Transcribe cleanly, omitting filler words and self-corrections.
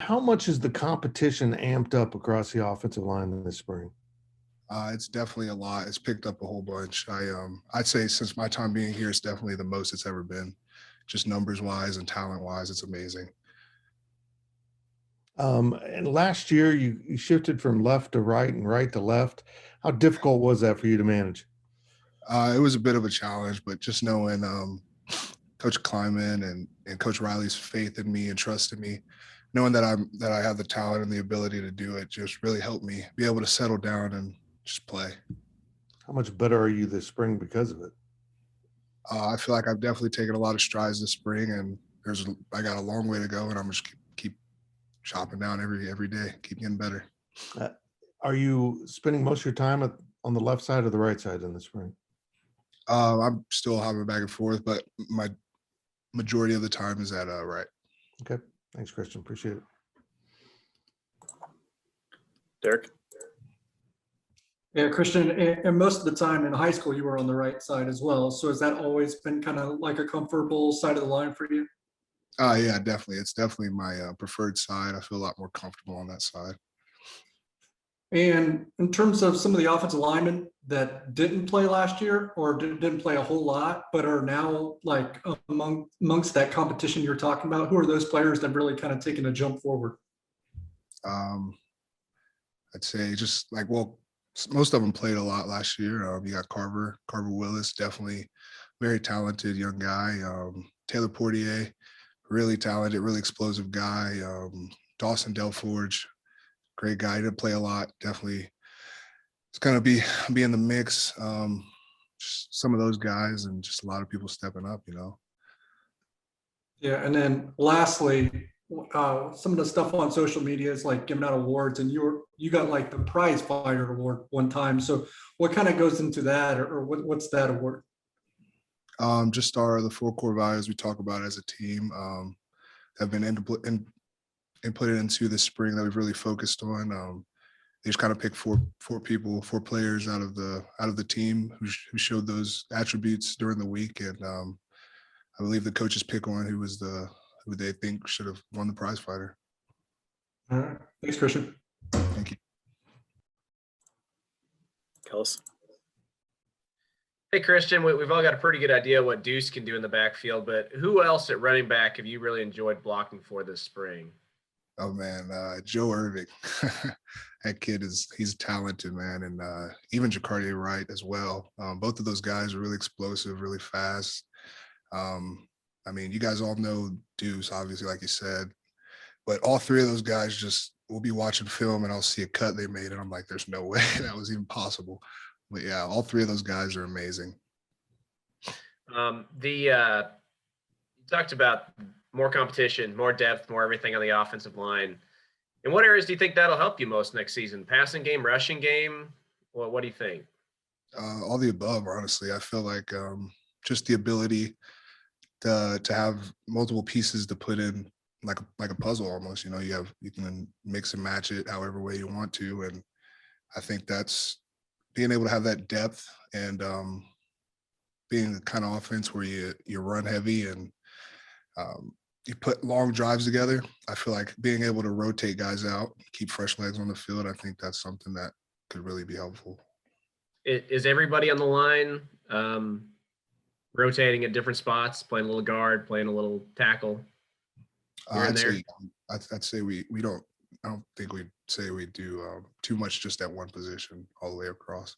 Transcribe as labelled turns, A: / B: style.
A: How much is the competition amped up across the offensive line this spring?
B: It's definitely a lot. It's picked up a whole bunch. I'd say since my time being here, it's definitely the most it's ever been, just numbers wise and talent wise. It's amazing.
A: And last year you shifted from left to right and right to left. How difficult was that for you to manage?
B: It was a bit of a challenge, but just knowing Coach Kleiman and Coach Riley's faith in me and trust in me, knowing that I have the talent and the ability to do it, just really helped me be able to settle down and just play.
A: How much better are you this spring because of it?
B: I feel like I've definitely taken a lot of strides this spring, and I got a long way to go, and I'm just keep chopping down every day, keep getting better.
A: Uh, are you spending most of your time on the left side or the right side in the spring?
B: I'm still hopping back and forth, but my majority of the time is at right.
A: Okay. Thanks, Christian. Appreciate it.
C: Derek?
D: Yeah, Christian, and most of the time in high school, you were on the right side as well. So has that always been kind of like a comfortable side of the line for you?
B: Yeah, definitely. It's definitely my preferred side. I feel a lot more comfortable on that side.
D: And in terms of some of the offensive linemen that didn't play last year or didn't play a whole lot, but are now like amongst that competition you're talking about, who are those players that have really kind of taken a jump forward?
B: Um, I'd say most of them played a lot last year. You got Carver Willis, definitely very talented young guy. Taylor Portier, really talented, really explosive guy. Dawson Delforge, great guy. He didn't play a lot. Definitely, it's gonna be in the mix. Just some of those guys, and just a lot of people stepping up.
D: Yeah, and then lastly, some of the stuff on social media is like giving out awards, and you got like the prize fighter award one time. So what kind of goes into that, or what's that award?
B: Just the four core values we talk about as a team have been inputted into this spring that we've really focused on. They just kind of picked four players out of the team who showed those attributes during the week, and I believe the coaches pick on who they think should have won the prize fighter.
D: All right, thanks, Christian.
B: Thank you.
C: Kellis?
E: Hey, Christian, we've all got a pretty good idea what Deuce can do in the backfield, but who else at running back have you really enjoyed blocking for this spring?
B: Oh man, Joe Irving. That kid he's talented, man, and even Jacardia Wright as well. Both of those guys are really explosive, really fast. I mean, you guys all know Deuce, obviously, like you said, but all three of those guys we'll be watching film and I'll see a cut they made, and I'm like, there's no way that was even possible. But yeah, all three of those guys are amazing.
E: You talked about more competition, more depth, more everything on the offensive line. In what areas do you think that'll help you most next season? Passing game, rushing game? Well, what do you think?
B: All the above, honestly. I feel like just the ability to have multiple pieces to put in like a puzzle almost. You can mix and match it however way you want to, and I think that's being able to have that depth and being the kind of offense where you run heavy and you put long drives together. I feel like being able to rotate guys out, keep fresh legs on the field, I think that's something that could really be helpful.
E: Is everybody on the line rotating at different spots, playing a little guard, playing a little tackle here and there?
B: I'd say we don't. I don't think we'd say we do too much just at one position all the way across.